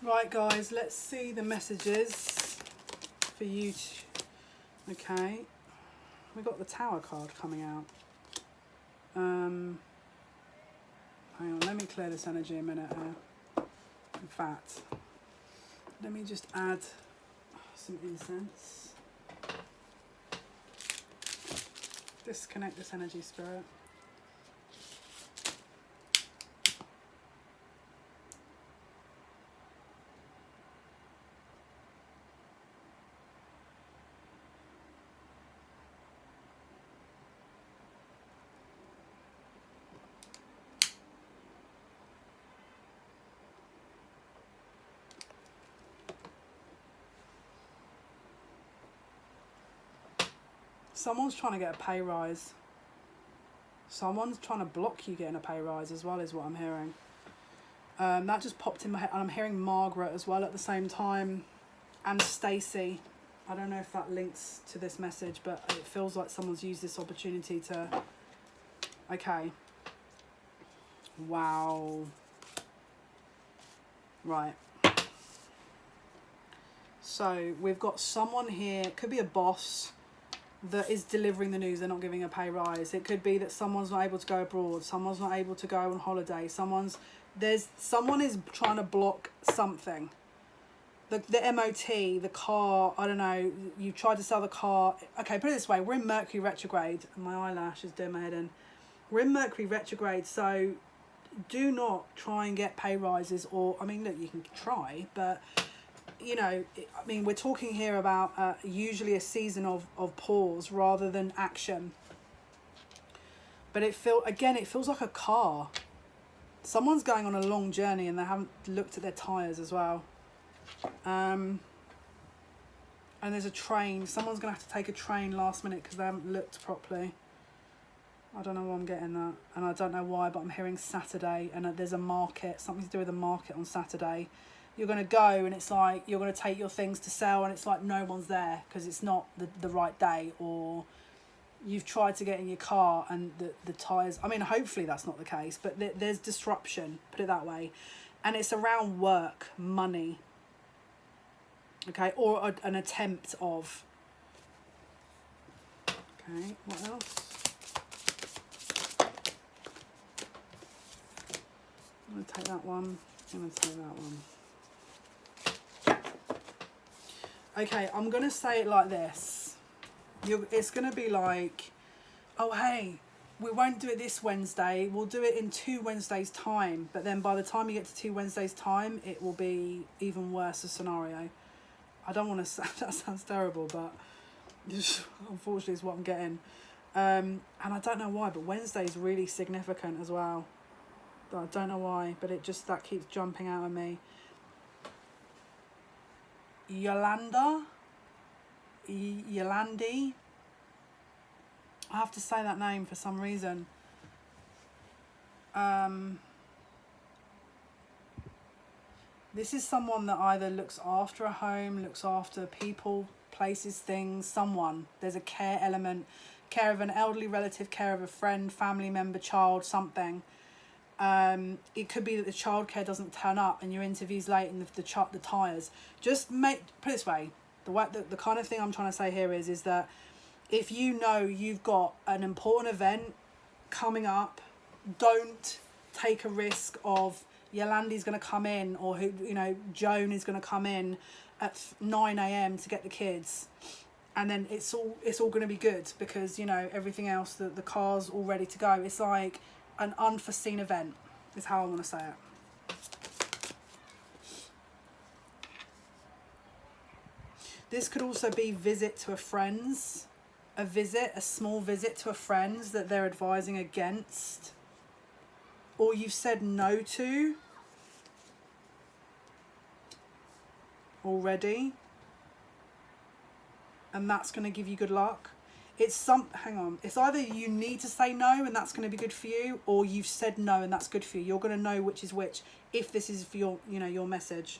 Right, guys, let's see the messages for you. Okay, we got the Tower card coming out. Hang on, let me clear this energy a minute here. In fact, let me just add some incense. Disconnect this energy, spirit. Someone's trying to get a pay rise. Someone's trying to block you getting a pay rise as well, is what I'm hearing. That just popped in my head. And I'm hearing Margaret as well at the same time. And Stacey. I don't know if that links to this message, but it feels like someone's used this opportunity to... Okay. Wow. Right. So we've got someone here, it could be a boss that is delivering the news. They're not giving a pay rise. It could be that someone's not able to go abroad. Someone's not able to go on holiday. Someone is trying to block something. The MOT, the car, I don't know, you tried to sell the car. Okay, put it this way, we're in Mercury retrograde. And my eyelash is doing my head in. We're in Mercury retrograde, so do not try and get pay rises or, I mean, look, you can try, but, you know, I mean, we're talking here about usually a season of pause rather than action. But it feels like a car. Someone's going on a long journey and they haven't looked at their tyres as well. And there's a train. Someone's going to have to take a train last minute because they haven't looked properly. I don't know why I'm getting that. And I don't know why, but I'm hearing Saturday. And there's a market, something to do with a market on Saturday. You're going to go and it's like you're going to take your things to sell and it's like no one's there because it's not the right day. Or you've tried to get in your car and the tyres... I mean, hopefully that's not the case. But there's disruption, put it that way. And it's around work, money. Okay, or an attempt of. Okay, what else? I'm going to take that one. I'm going to take that one. Okay, I'm going to say it like this. It's going to be like, oh, hey, we won't do it this Wednesday. We'll do it in 2 Wednesdays' time. But then by the time you get to 2 Wednesdays' time, it will be even worse a scenario. I don't want to say that sounds terrible, but unfortunately it's what I'm getting. And I don't know why, but Wednesday is really significant as well. I don't know why, but that keeps jumping out at me. Yolandi. I have to say that name for some reason. This is someone that either looks after a home, looks after people, places, things, someone. There's a care element, care of an elderly relative, care of a friend, family member, child, something. It could be that the childcare doesn't turn up and your interview's late and the tyres. Just put it this way, the kind of thing I'm trying to say here is that if you know you've got an important event coming up, don't take a risk of Yolandi's going to come in or Joan is going to come in at 9 a.m. to get the kids. And then it's all going to be good because, everything else, the car's all ready to go. It's like an unforeseen event is how I want to say it. This could also be visit to a friend's, a small visit to a friend's that they're advising against, or you've said no to already, and that's going to give you good luck. It's either you need to say no and that's going to be good for you, or you've said no and that's good for you. You're going to know which is which if this is for your message.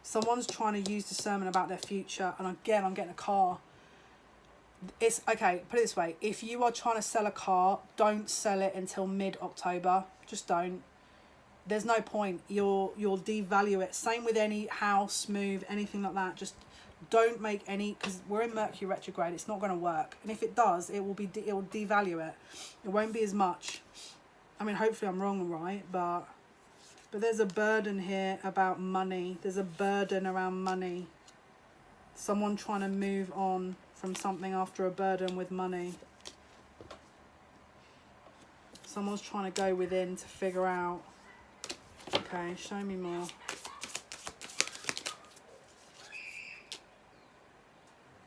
Someone's trying to use discernment about their future, and again, I'm getting a car. It's okay, put it this way, if you are trying to sell a car, don't sell it until mid-October. Just don't. there's no point. You'll devalue it. Same with any house move, anything like that. Just don't make any, because we're in Mercury retrograde. It's not going to work. And if it does, it will devalue it. It won't be as much. I mean, hopefully I'm wrong, right? But there's a burden here about money. There's a burden around money. Someone trying to move on from something after a burden with money. Someone's trying to go within to figure out. Okay, show me more.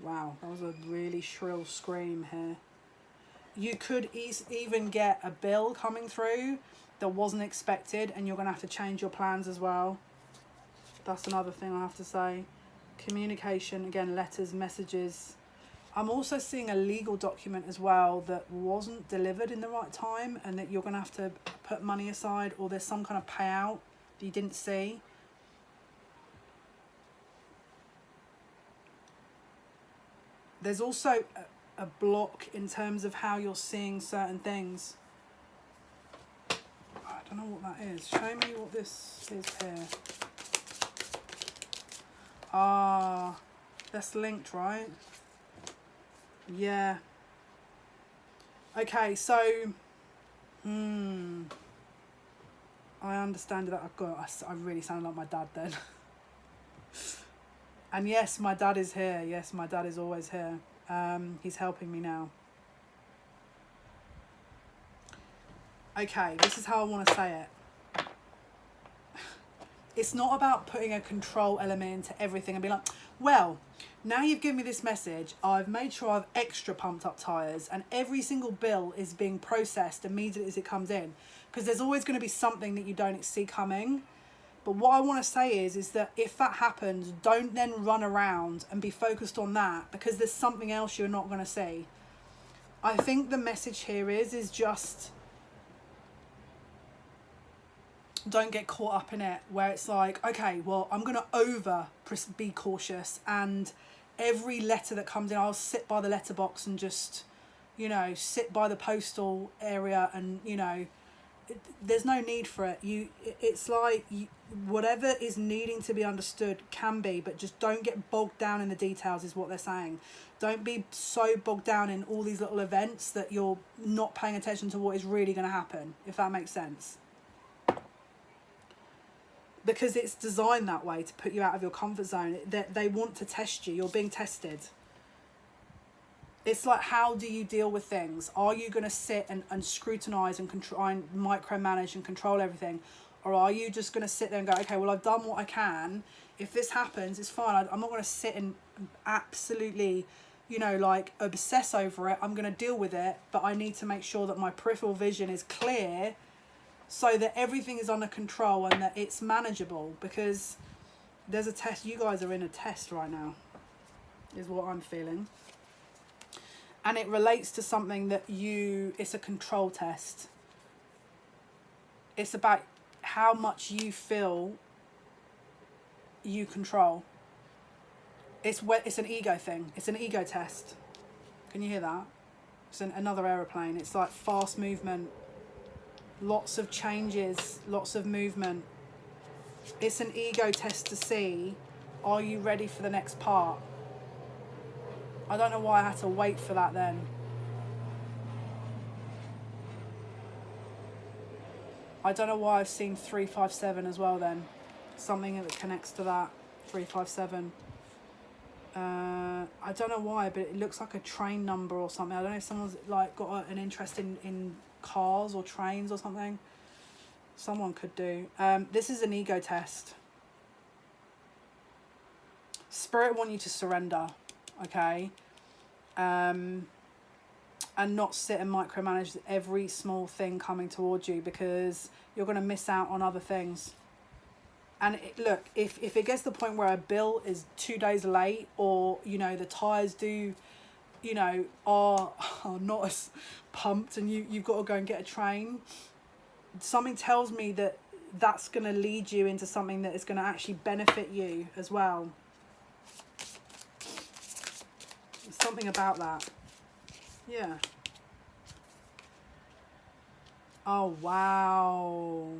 Wow, that was a really shrill scream here. You could even get a bill coming through that wasn't expected, and you're going to have to change your plans as well. That's another thing I have to say. Communication, again, letters, messages. I'm also seeing a legal document as well that wasn't delivered in the right time, and that you're going to have to put money aside, or there's some kind of payout that you didn't see. There's also a block in terms of how you're seeing certain things. I don't know what that is. Show me what this is here. Ah, that's linked, right? Yeah. Okay, so I understand that. I really sound like my dad then. And yes, my dad is here. Yes, my dad is always here. He's helping me now. Okay, this is how I want to say it. It's not about putting a control element into everything and being like, well, now you've given me this message, I've made sure I've extra pumped up tyres, and every single bill is being processed immediately as it comes in. Because there's always going to be something that you don't see coming. But what I want to say is that if that happens, don't then run around and be focused on that, because there's something else you're not going to see. I think the message here is just don't get caught up in it, where it's like, okay, well, I'm going to be cautious, and every letter that comes in, I'll sit by the letterbox and just, sit by the postal area, and, there's no need for it. It's like whatever is needing to be understood can be, but just don't get bogged down in the details is what they're saying. Don't be so bogged down in all these little events that you're not paying attention to what is really going to happen, if that makes sense. Because it's designed that way, to put you out of your comfort zone. They want to test you. You're being tested. It's like, how do you deal with things? Are you going to sit and scrutinise and try and micromanage and control everything? Or are you just going to sit there and go, okay, well, I've done what I can. If this happens, it's fine. I'm not going to sit and absolutely, obsess over it. I'm going to deal with it. But I need to make sure that my peripheral vision is clear so that everything is under control and that it's manageable. Because there's a test. You guys are in a test right now, is what I'm feeling. And it relates to something that it's a control test. It's about how much you feel you control. It's an ego thing. It's an ego test. Can you hear that? It's another aeroplane. It's like fast movement. Lots of changes. Lots of movement. It's an ego test to see, are you ready for the next part? I don't know why I had to wait for that then. I don't know why I've seen 357 as well then. Something that connects to that. 357. I don't know why, but it looks like a train number or something. I don't know if someone's got an interest in cars or trains or something. Someone could do. This is an ego test. Spirit want you to surrender. Okay, and not sit and micromanage every small thing coming towards you, because you're going to miss out on other things. And look, if it gets to the point where a bill is 2 days late, or the tires are not as pumped, and you've got to go and get a train, something tells me that that's going to lead you into something that is going to actually benefit you as well. Something about that. Yeah. Oh, wow.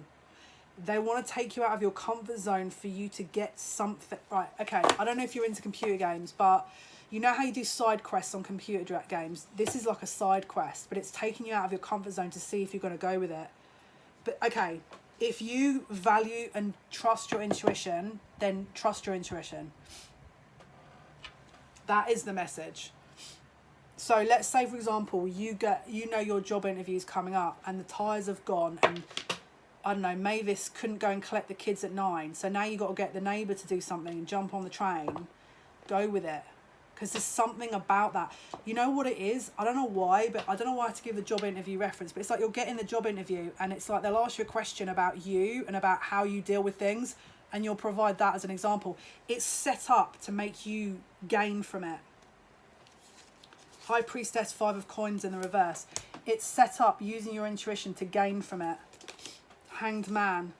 They want to take you out of your comfort zone for you to get something. Right, okay, I don't know if you're into computer games, but you know how you do side quests on computer games? This is like a side quest, but it's taking you out of your comfort zone to see if you're going to go with it. But okay, if you value and trust your intuition, then trust your intuition. That is the message. So let's say, for example, you know your job interview's coming up and the tyres have gone, and I don't know, Mavis couldn't go and collect the kids at 9, so now you've got to get the neighbour to do something and jump on the train. Go with it. Because there's something about that. You know what it is? I don't know why, but I don't know why I have to give the job interview reference, but it's like you'll get in the job interview and it's like they'll ask you a question about you and about how you deal with things, and you'll provide that as an example. It's set up to make you gain from it. High Priestess, 5 of Coins in the reverse. It's set up using your intuition to gain from it. Hanged Man,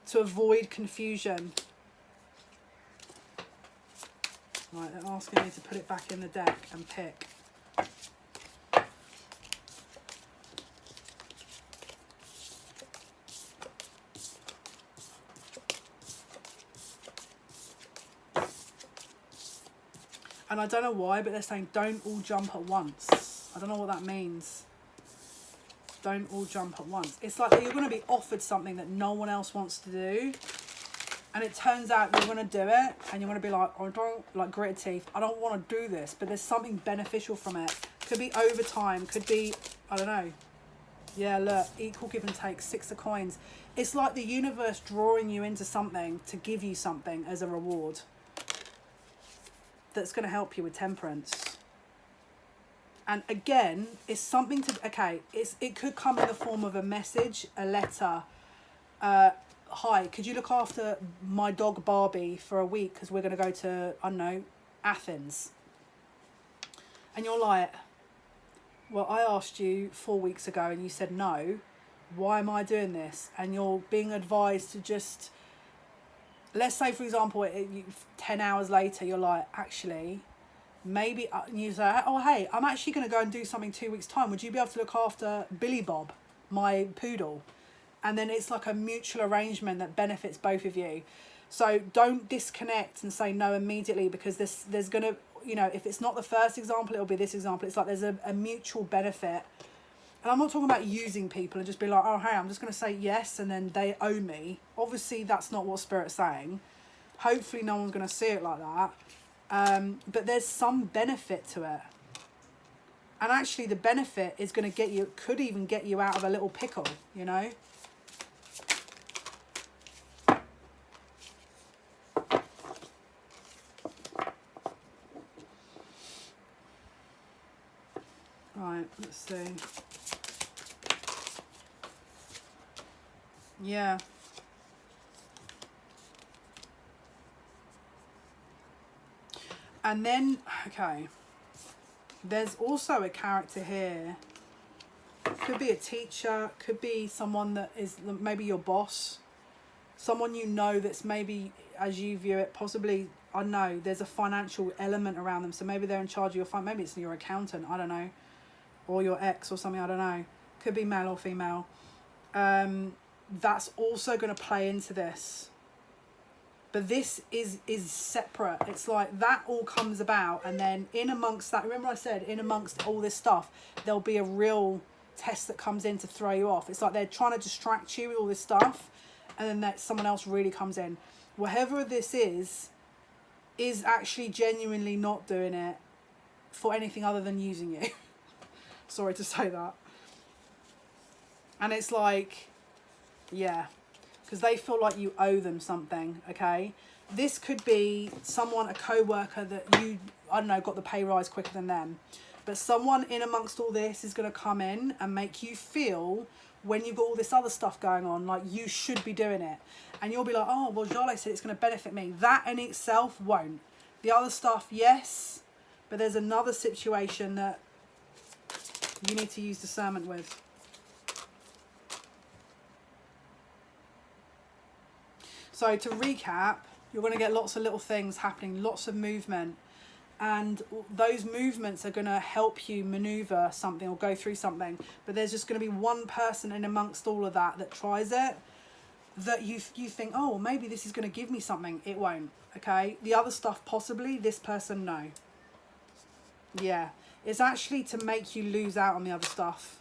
to avoid confusion. Right, they're asking me to put it back in the deck and pick. And I don't know why, but they're saying don't all jump at once. I don't know what that means. Don't all jump at once. It's like you're going to be offered something that no one else wants to do. And it turns out you're going to do it. And you're going to be like, oh, I don't, like gritted teeth, I don't want to do this. But there's something beneficial from it. Could be overtime. Could be, I don't know. Yeah, look, equal give and take, 6 of Coins. It's like the universe drawing you into something to give you something as a reward. That's going to help you with temperance. And again, it's something to, okay, it could come in the form of a message, a letter. Hi, could you look after my dog Barbie for a week because we're going to go to, I don't know, Athens. And you're like, well, I asked you 4 weeks ago and you said no. Why am I doing this? And you're being advised to just, let's say, for example, 10 hours later, you're like, actually, maybe, you say, oh, hey, I'm actually going to go and do something 2 weeks' time. Would you be able to look after Billy Bob, my poodle? And then it's like a mutual arrangement that benefits both of you. So don't disconnect and say no immediately, because there's going to, you know, if it's not the first example, it'll be this example. It's like there's a mutual benefit. And I'm not talking about using people and just be like, oh, hey, I'm just going to say yes and then they owe me. Obviously, that's not what Spirit's saying. Hopefully, no one's going to see it like that. But there's some benefit to it. And actually, the benefit is going to get you, could even get you out of a little pickle, you know? Right, let's see. Yeah. And then, okay, there's also a character here. Could be a teacher, could be someone that is maybe your boss. Someone you know that's maybe, as you view it, possibly, I don't know, there's a financial element around them. So maybe they're in charge of your maybe it's your accountant, I don't know. Or your ex or something, I don't know. Could be male or female. That's also going to play into this. But this is separate. It's like that all comes about, and then in amongst that, remember I said, in amongst all this stuff, there'll be a real test that comes in to throw you off. It's like they're trying to distract you with all this stuff, and then that someone else really comes in. Whatever this is actually genuinely not doing it for anything other than using you. Sorry to say that. And it's like, yeah, because they feel like you owe them something, okay? This could be someone, a co-worker that you, I don't know, got the pay rise quicker than them. But someone in amongst all this is going to come in and make you feel, when you've got all this other stuff going on, like you should be doing it. And you'll be like, oh, well, Jale said it's going to benefit me. That in itself won't. The other stuff, yes. But there's another situation that you need to use discernment with. So to recap, you're going to get lots of little things happening, lots of movement. And those movements are going to help you maneuver something or go through something. But there's just going to be one person in amongst all of that that tries it. that you think, oh, maybe this is going to give me something. It won't. Okay, the other stuff possibly, this person, no. Yeah, it's actually to make you lose out on the other stuff.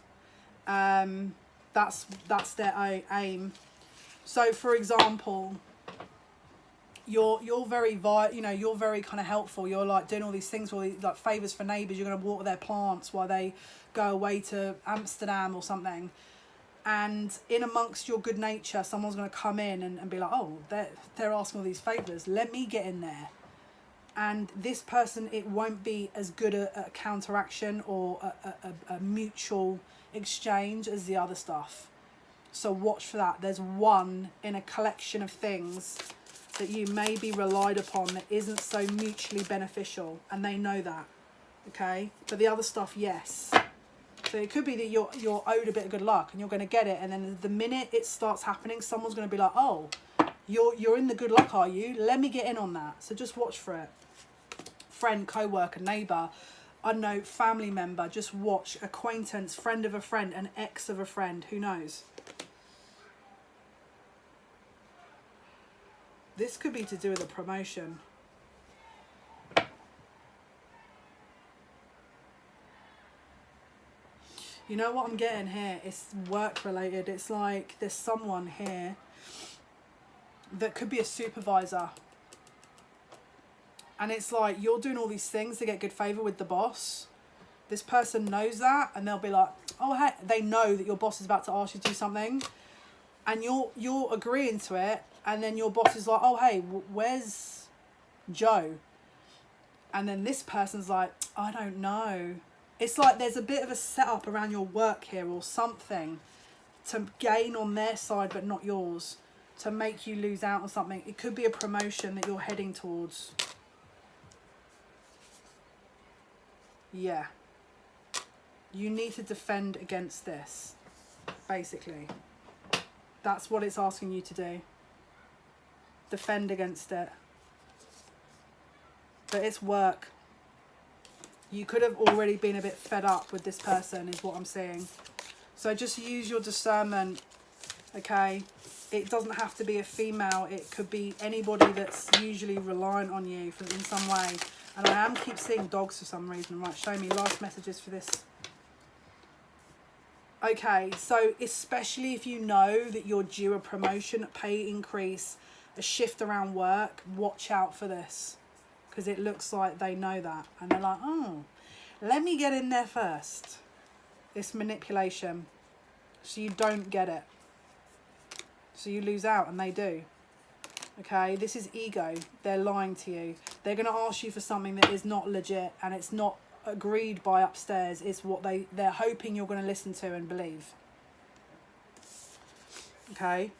That's their aim. So for example, you're very you're very kind of helpful. You're like doing all these things, all these like favors for neighbors. You're going to water their plants while they go away to Amsterdam or something. And in amongst your good nature, someone's going to come in and be like, oh, they're asking all these favors, let me get in there. And this person, it won't be as good a counteraction or a mutual exchange as the other stuff. So watch for that. There's one in a collection of things that you may be relied upon that isn't so mutually beneficial, and they know that. Okay, but the other stuff, yes. So it could be that you're owed a bit of good luck and you're going to get it, and then the minute it starts happening, someone's going to be like, oh, you're in the good luck, are you? Let me get in on that. So just watch for it. Friend, co-worker, neighbour, I don't know, family member, just watch. Acquaintance, friend of a friend, an ex of a friend, who knows? This could be to do with a promotion. You know what I'm getting here? It's work related. It's like there's someone here that could be a supervisor. And it's like you're doing all these things to get good favour with the boss. This person knows that, and they'll be like, oh, hey, they know that your boss is about to ask you to do something. And you're agreeing to it. And then your boss is like, oh, hey, where's Joe? And then this person's like, I don't know. It's like there's a bit of a setup around your work here or something to gain on their side but not yours, to make you lose out on something. It could be a promotion that you're heading towards. Yeah. You need to defend against this, basically. That's what it's asking you to do. Defend against it. But it's work. You could have already been a bit fed up with this person, is what I'm saying. So just use your discernment, okay? It doesn't have to be a female. It could be anybody that's usually reliant on you in some way. And I keep seeing dogs for some reason. Right, show me last messages for this. Okay, so especially if you know that you're due a promotion, a pay increase, a shift around work, watch out for this. Because it looks like they know that. And they're like, oh, let me get in there first. It's manipulation. So you don't get it. So you lose out, and they do. Okay, this is ego. They're lying to you. They're going to ask you for something that is not legit, and it's not agreed by upstairs. It's what they're hoping you're going to listen to and believe. Okay,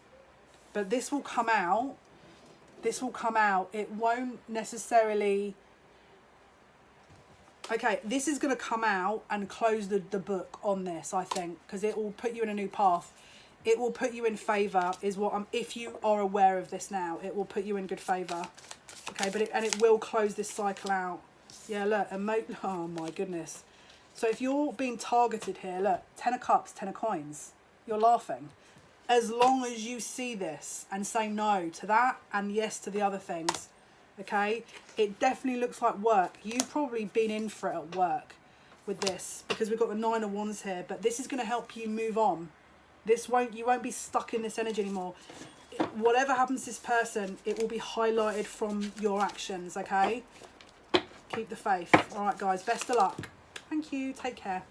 but this will come out. This will come out. It won't necessarily... Okay, this is going to come out and close the book on this, I think, because it will put you in a new path. It will put you in favour, is what I'm... If you are aware of this now, it will put you in good favour. Okay, but it will close this cycle out. Yeah, look, oh my goodness. So if you're being targeted here, look, 10 of cups, 10 of coins. You're laughing. As long as you see this and say no to that and yes to the other things, okay? It definitely looks like work. You've probably been in for it at work with this because we've got the 9 of Wands here, but this is going to help you move on. You won't be stuck in this energy anymore. Whatever happens to this person, it will be highlighted from your actions, okay? Keep the faith. All right, guys, best of luck. Thank you. Take care.